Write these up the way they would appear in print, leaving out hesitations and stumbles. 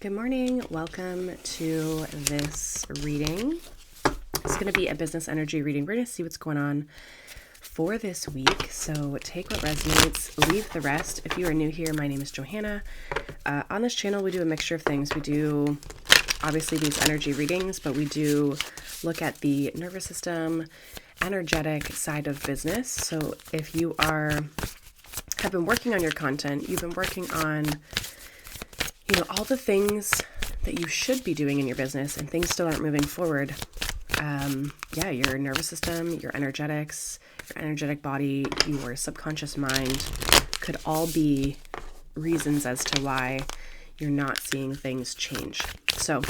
Good morning. Welcome to this reading. It's going to be a business energy reading. We're going to see what's going on for this week. So take what resonates, leave the rest. If you are new here, my name is Johanna. On this channel, we do a mixture of things. We do obviously these energy readings, but we do look at the nervous system, energetic side of business. So if you have been working on your content, you've been working on all the things that you should be doing in your business and things still aren't moving forward. Your nervous system, your energetics, your energetic body, your subconscious mind could all be reasons as to why you're not seeing things change. So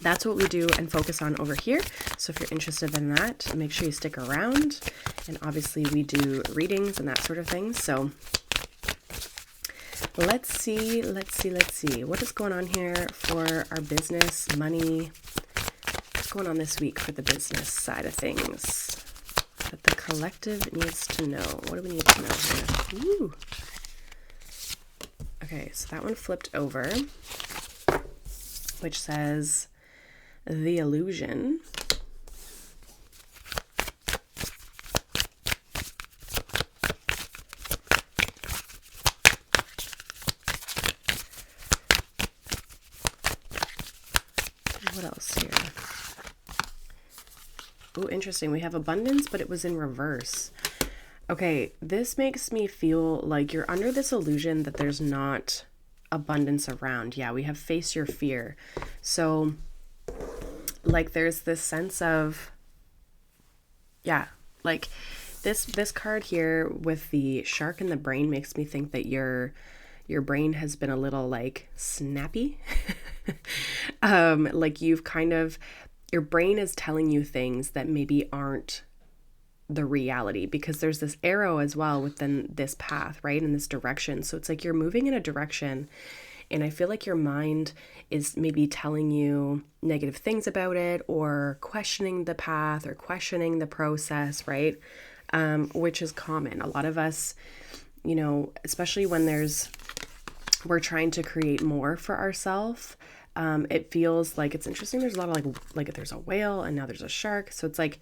that's what we do and focus on over here. So if you're interested in that, make sure you stick around. And obviously we do readings and that sort of thing. So let's see what is going on here for our business, money. What's going on this week for the business side of things that the collective needs to know? What do we need to know here? Ooh. Okay, so that one flipped over, which says the illusion. What else here? Oh, interesting. We have abundance, but it was in reverse. Okay, this makes me feel like you're under this illusion that there's not abundance around. Yeah, we have face your fear. So, like, there's this sense of, this card here with the shark in the brain makes me think that your brain has been a little, like, snappy. Like your brain is telling you things that maybe aren't the reality, because there's this arrow as well within this path, right? In this direction. So it's like you're moving in a direction, and I feel like your mind is maybe telling you negative things about it, or questioning the path or questioning the process, right? Which is common. A lot of us, especially when we're trying to create more for ourselves. It feels like it's interesting. There's a lot of like there's a whale and now there's a shark. So it's like,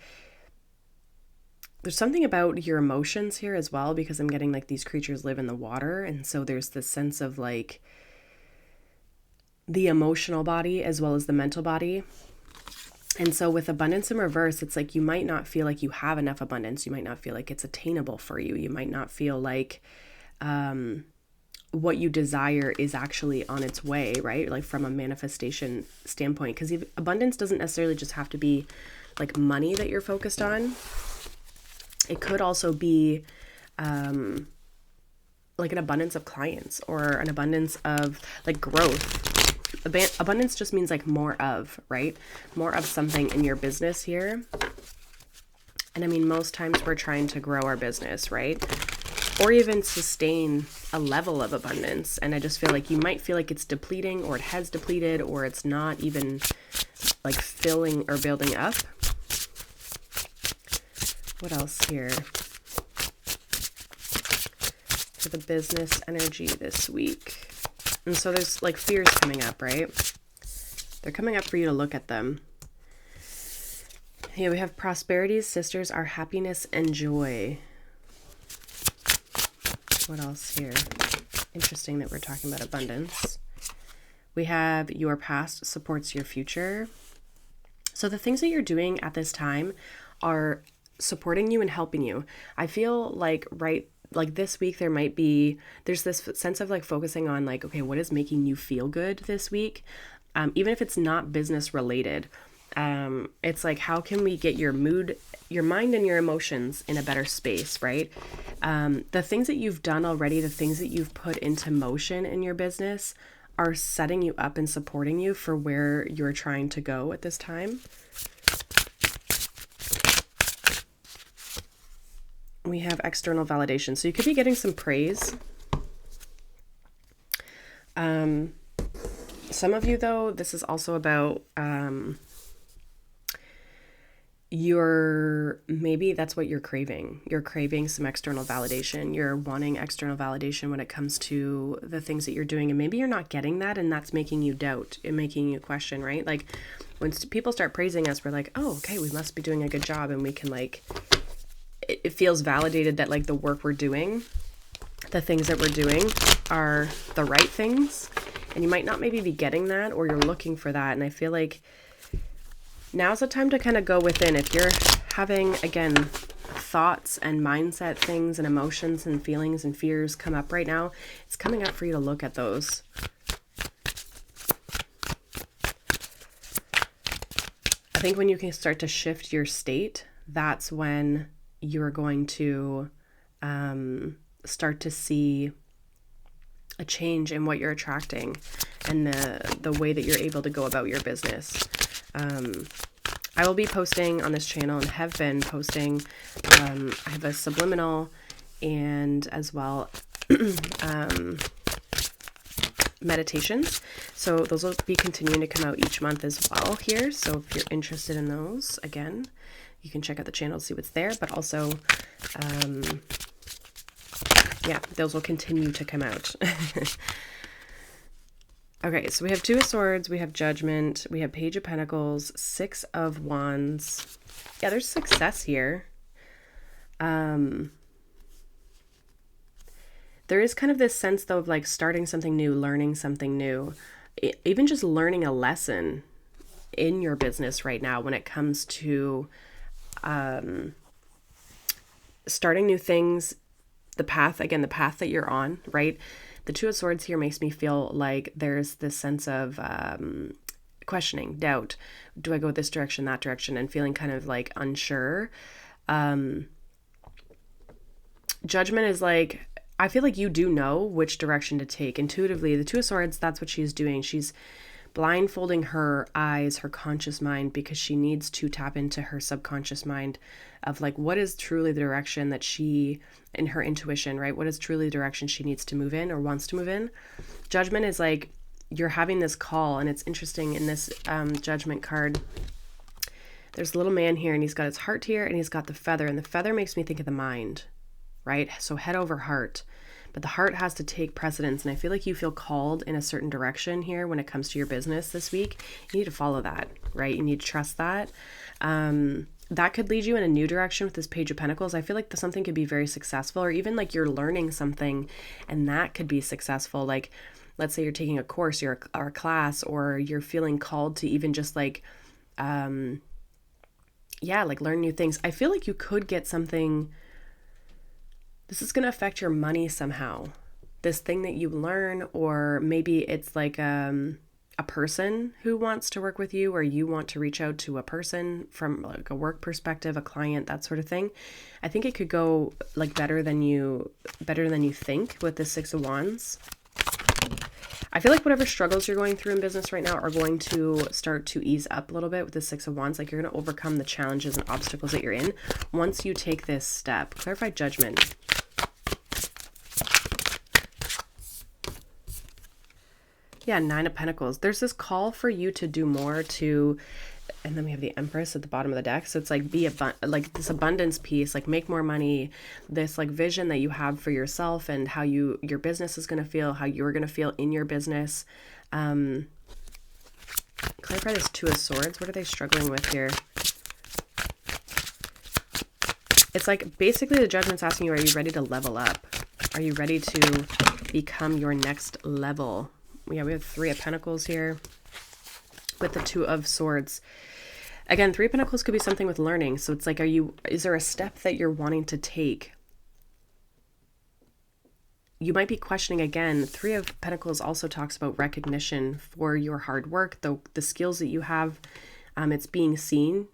there's something about your emotions here as well, because I'm getting like these creatures live in the water. And so there's this sense of like the emotional body as well as the mental body. And so with abundance in reverse, it's like you might not feel like you have enough abundance. You might not feel like it's attainable for you. You might not feel like, what you desire is actually on its way, right? Like from a manifestation standpoint, because abundance doesn't necessarily just have to be like money that you're focused on. It could also be like an abundance of clients or an abundance of like growth. Abundance just means like more of, right? More of something in your business here. And I mean, most times we're trying to grow our business, right? Or even sustain a level of abundance. And I just feel like you might feel like it's depleting, or it has depleted, or it's not even like filling or building up. What else here for the business energy this week? And so there's like fears coming up, right? They're coming up for you to look at them. Here we have prosperity's sisters, our happiness and joy. What else here? Interesting that we're talking about abundance. We have your past supports your future. So the things that you're doing at this time are supporting you and helping you. I feel like this week there's this sense of like focusing on like, okay, what is making you feel good this week? Even if it's not business related. It's like, how can we get your mood, your mind and your emotions in a better space, right? The things that you've done already, the things that you've put into motion in your business are setting you up and supporting you for where you're trying to go at this time. We have external validation. So you could be getting some praise. Some of you though, this is also about, maybe that's what you're craving. You're craving some external validation. You're wanting external validation when it comes to the things that you're doing. And maybe you're not getting that, and that's making you doubt and making you question, right? Like when people start praising us, we're like, oh, okay, we must be doing a good job. And we can like, it feels validated that like the work we're doing, the things that we're doing are the right things. And you might not maybe be getting that, or you're looking for that. And I feel like now's the time to kind of go within. If you're having, again, thoughts and mindset things and emotions and feelings and fears come up right now, it's coming up for you to look at those. I think when you can start to shift your state, that's when you're going to start to see a change in what you're attracting and the way that you're able to go about your business. I will be posting on this channel and have been posting. I have a subliminal and as well meditations. So those will be continuing to come out each month as well here. So if you're interested in those, again, you can check out the channel to see what's there. But also, yeah, those will continue to come out. Okay, so we have Two of Swords, we have Judgment, we have Page of Pentacles, Six of Wands. Yeah, there's success here. There is kind of this sense, though, of like starting something new, learning something new, even just learning a lesson in your business right now when it comes to starting new things, the path that you're on, right? The Two of Swords here makes me feel like there's this sense of questioning, doubt. Do I go this direction, that direction, and feeling kind of like unsure. Judgment is like, I feel like you do know which direction to take intuitively. The Two of Swords, that's what she's doing. She's blindfolding her eyes, her conscious mind, because she needs to tap into her subconscious mind of like, what is truly the direction that she, in her intuition, right? What is truly the direction she needs to move in or wants to move in? Judgment is like, you're having this call, and it's interesting in this Judgment card. There's a little man here, and he's got his heart here, and he's got the feather, and the feather makes me think of the mind, right? So head over heart. But the heart has to take precedence. And I feel like you feel called in a certain direction here when it comes to your business this week. You need to follow that, right? You need to trust that. That could lead you in a new direction with this Page of Pentacles. I feel like something could be very successful, or even like you're learning something and that could be successful. Like, let's say you're taking a course or a class, or you're feeling called to even just like, like learn new things. I feel like you could get something. This is going to affect your money somehow. This thing that you learn, or maybe it's like a person who wants to work with you, or you want to reach out to a person from like a work perspective, a client, that sort of thing. I think it could go like better than you think with the Six of Wands. I feel like whatever struggles you're going through in business right now are going to start to ease up a little bit with the Six of Wands. Like you're going to overcome the challenges and obstacles that you're in once you take this step. Clarify Judgment. Yeah, Nine of Pentacles. There's this call for you to do more, and then we have the Empress at the bottom of the deck. So it's like like this abundance piece, like make more money, this like vision that you have for yourself and how your business is going to feel, how you're going to feel in your business. Clarify this Two of Swords. What are they struggling with here? It's like basically the Judgment's asking you, are you ready to level up? Are you ready to become your next level? Yeah, we have Three of Pentacles here with the Two of Swords. Again, Three of Pentacles could be something with learning. So it's like, is there a step that you're wanting to take? You might be questioning again. Three of Pentacles also talks about recognition for your hard work, the skills that you have. It's being seen.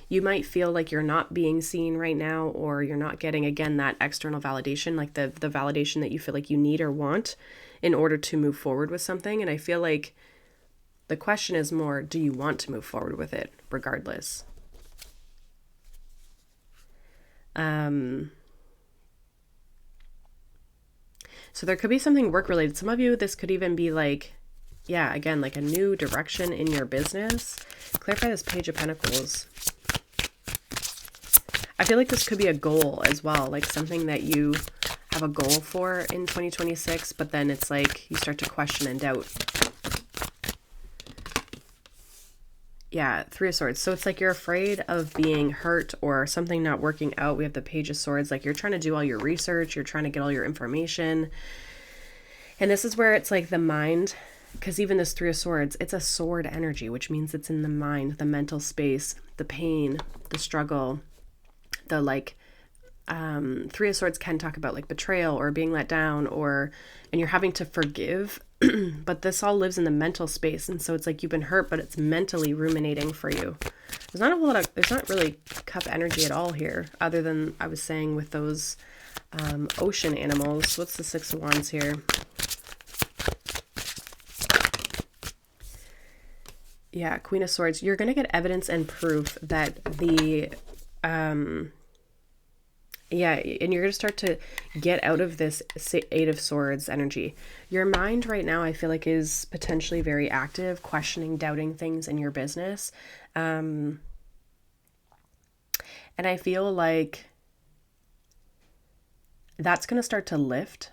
You might feel like you're not being seen right now, or you're not getting, again, that external validation, like the validation that you feel like you need or want in order to move forward with something. And I feel like the question is more, do you want to move forward with it regardless? So there could be something work related. Some of you, this could even be like, yeah, again, like a new direction in your business. Clarify this Page of Pentacles. I feel like this could be a goal as well, like something that you have a goal for in 2026, but then it's like you start to question and doubt. Yeah, Three of Swords. So it's like you're afraid of being hurt or something not working out. We have the Page of Swords. Like you're trying to do all your research. You're trying to get all your information. And this is where it's like the mind, because even this Three of Swords, it's a sword energy, which means it's in the mind, the mental space, the pain, the struggle, the like, Three of Swords can talk about like betrayal or being let down and you're having to forgive, but this all lives in the mental space. And so it's like you've been hurt, but it's mentally ruminating for you. There's not really cup energy at all here, other than I was saying with those ocean animals. What's the Six of Wands here? Yeah, Queen of Swords. You're going to get evidence and proof that yeah, and you're going to start to get out of this Eight of Swords energy. Your mind right now, I feel like, is potentially very active, questioning, doubting things in your business. And I feel like that's going to start to lift.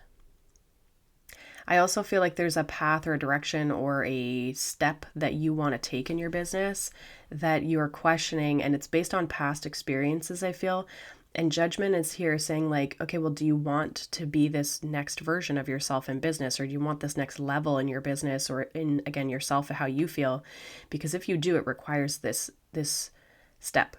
I also feel like there's a path or a direction or a step that you want to take in your business that you're questioning, and it's based on past experiences, I feel. And Judgment is here saying like, okay, well, do you want to be this next version of yourself in business, or do you want this next level in your business or in, again, yourself, how you feel? Because if you do, it requires this step.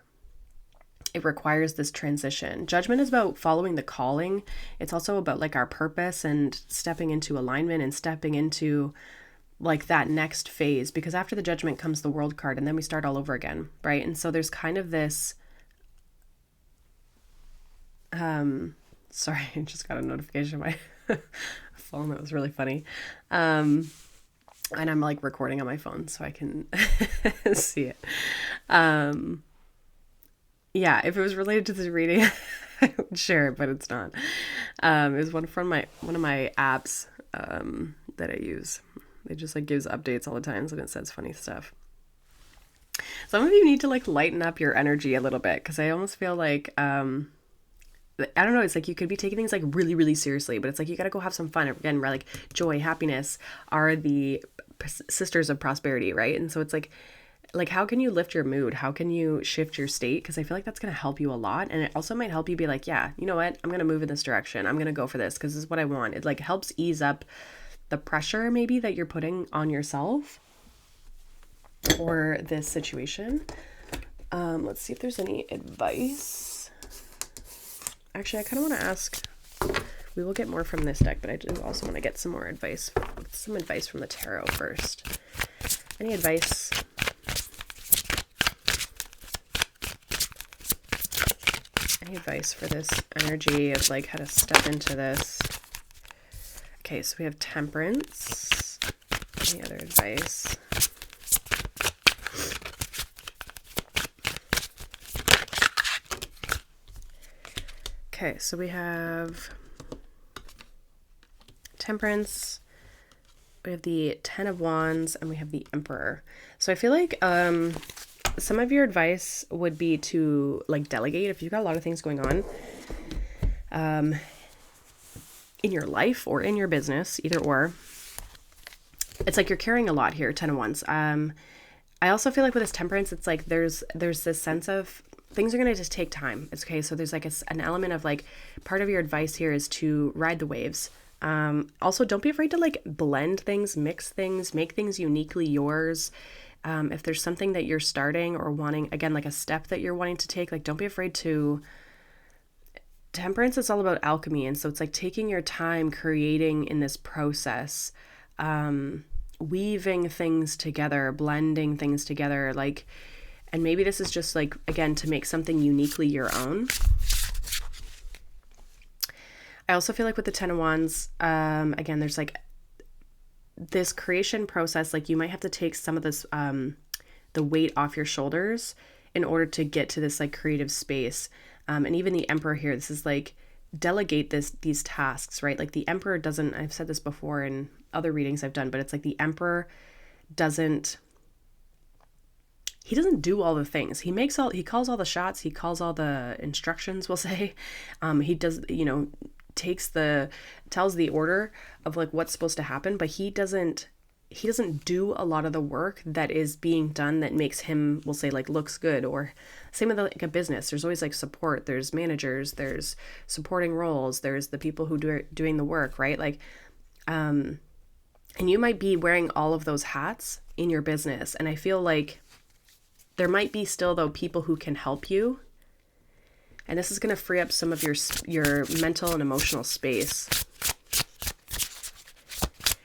It requires this transition. Judgment is about following the calling. It's also about like our purpose and stepping into alignment and stepping into like that next phase, because after the Judgment comes the World card and then we start all over again, right? And so there's kind of this sorry, I just got a notification on my phone that was really funny. And I'm like recording on my phone so I can see it. Yeah, if it was related to this reading, I would share it, but it's not. It was one of my apps that I use. It just like gives updates all the time, and it says funny stuff. Some of you need to like lighten up your energy a little bit, because I almost feel like I don't know, it's like you could be taking things like really, really seriously, but it's like you got to go have some fun. Again, like joy, happiness are the sisters of prosperity, right? And so it's like how can you lift your mood? How can you shift your state? Because I feel like that's going to help you a lot. And it also might help you be like, yeah, you know what? I'm going to move in this direction. I'm going to go for this because this is what I want. It like helps ease up the pressure maybe that you're putting on yourself or this situation. Let's see if there's any advice. Actually, I kind of want to ask, we will get more from this deck, but I do also want to get some more advice, from the tarot first. Any advice? Any advice for this energy of like how to step into this? Okay, so we have Temperance. Any other advice? Okay, so we have Temperance, we have the Ten of Wands, and we have the Emperor. So I feel like some of your advice would be to like delegate if you've got a lot of things going on in your life or in your business, either or. It's like you're carrying a lot here, Ten of Wands. I also feel like with this Temperance, it's like there's this sense of things are going to just take time. It's okay. So there's like an element of like, part of your advice here is to ride the waves. Also, don't be afraid to like blend things, mix things, make things uniquely yours. If there's something that you're starting or wanting, again, like a step that you're wanting to take, like don't be afraid to. Temperance is all about alchemy. And so it's like taking your time creating in this process, weaving things together, blending things together, like, and maybe this is just like, again, to make something uniquely your own. I also feel like with the Ten of Wands, again, there's like this creation process, like you might have to take some of this, the weight off your shoulders in order to get to this like creative space. And even the Emperor here, this is like delegate these tasks, right? Like the Emperor doesn't, I've said this before in other readings I've done, but it's like the Emperor doesn't, he doesn't do all the things. He calls all the shots. He calls all the instructions, we'll say. He does, tells the order of like what's supposed to happen, but he doesn't do a lot of the work that is being done that makes him, we'll say, like, looks good. Or same with like a business. There's always like support. There's managers. There's supporting roles. There's the people who are doing the work, right? Like, and you might be wearing all of those hats in your business. And I feel like there might be still, though, people who can help you. And this is going to free up some of your mental and emotional space.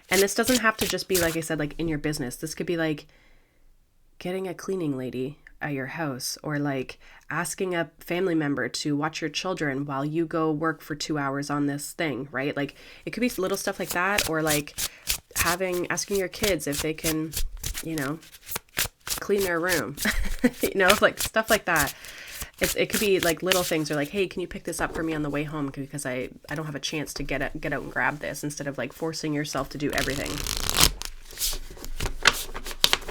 And this doesn't have to just be, like I said, like in your business. This could be like getting a cleaning lady at your house, or like asking a family member to watch your children while you go work for 2 hours on this thing, right? Like it could be little stuff like that, or like asking your kids if they can, clean their room, like stuff like that. It could be like little things, or like, hey, can you pick this up for me on the way home, because I don't have a chance to get out and grab this, instead of like forcing yourself to do everything.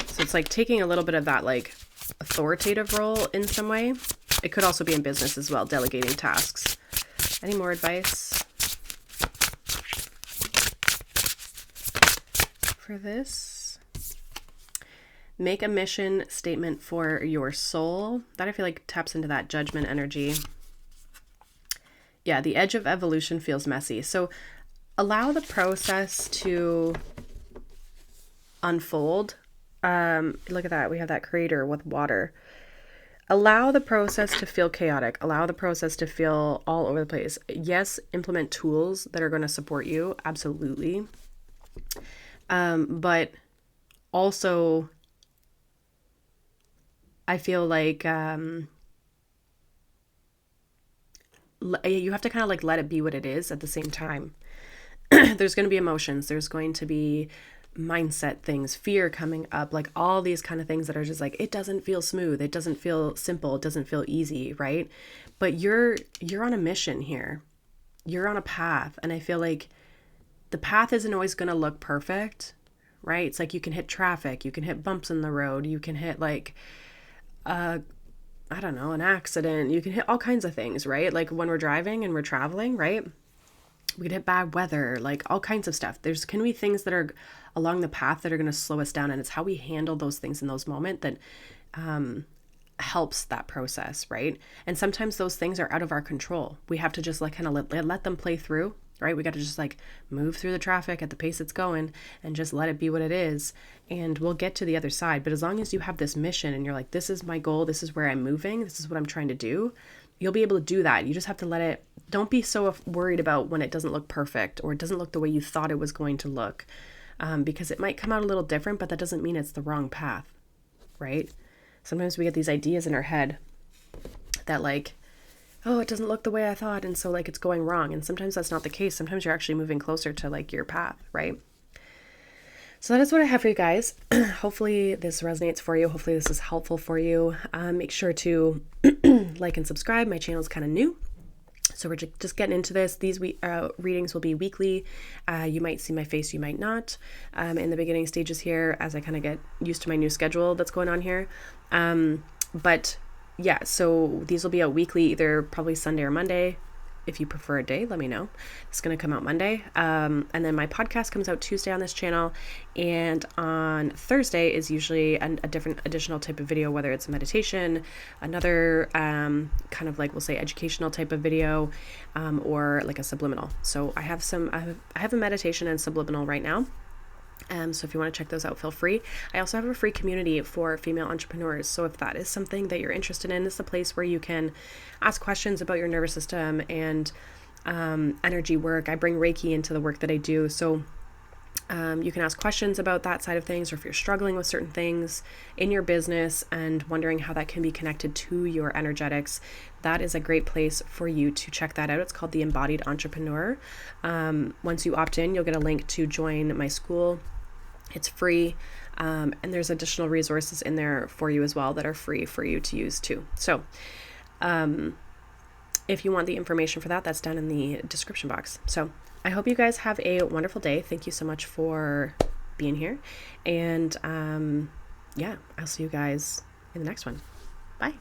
So it's like taking a little bit of that like authoritative role in some way. It could also be in business as well, delegating tasks. Any more advice for this? Make a mission statement for your soul. That I feel like taps into that judgment energy. Yeah, the edge of evolution feels messy. So allow the process to unfold. Look at that. We have that creator with water. Allow the process to feel chaotic. Allow the process to feel all over the place. Yes, implement tools that are going to support you. Absolutely. But also, I feel like you have to kind of like let it be what it is at the same time. There's going to be emotions. There's going to be mindset things, fear coming up, like all these kind of things that are just like, it doesn't feel smooth. It doesn't feel simple. It doesn't feel easy, right? But you're on a mission here. You're on a path. And I feel like the path isn't always going to look perfect, right? It's like you can hit traffic. You can hit bumps in the road. You can hit like an accident. You can hit all kinds of things, right? Like when we're driving and we're traveling, right? We could hit bad weather, like all kinds of stuff. There's can be things that are along the path that are going to slow us down. And it's how we handle those things in those moments that helps that process, right? And sometimes those things are out of our control. We have to just like kind of let them play through, right? We got to just like move through the traffic at the pace it's going and just let it be what it is. And we'll get to the other side. But as long as you have this mission and you're like, this is my goal, this is where I'm moving, this is what I'm trying to do, you'll be able to do that. You just have to let it, don't be so worried about when it doesn't look perfect or it doesn't look the way you thought it was going to look, because it might come out a little different, but that doesn't mean it's the wrong path, right? Sometimes we get these ideas in our head that like, oh, it doesn't look the way I thought, and so like it's going wrong. And sometimes that's not the case. Sometimes you're actually moving closer to like your path, right? So that is what I have for you guys. Hopefully this resonates for you. Hopefully this is helpful for you. Make sure to like and subscribe. My channel is kind of new, so we're just getting into this. These readings will be weekly. You might see my face, you might not, in the beginning stages here as I kind of get used to my new schedule that's going on here. But yeah, so these will be out weekly, either probably Sunday or Monday. If you prefer a day, let me know. It's going to come out Monday. And then my podcast comes out Tuesday on this channel. And on Thursday is usually a different additional type of video, whether it's a meditation, another kind of like, we'll say educational type of video, or like a subliminal. So I have a meditation and subliminal right now. So if you want to check those out, feel free. I also have a free community for female entrepreneurs. So if that is something that you're interested in, it's a place where you can ask questions about your nervous system and energy work. I bring Reiki into the work that I do. So you can ask questions about that side of things, or if you're struggling with certain things in your business and wondering how that can be connected to your energetics, that is a great place for you to check that out. It's called the Embodied Entrepreneur. Once you opt in, you'll get a link to join my school. It's free, and there's additional resources in there for you as well that are free for you to use too. So if you want the information for that, that's down in the description box. So I hope you guys have a wonderful day. Thank you so much for being here. And yeah, I'll see you guys in the next one. Bye.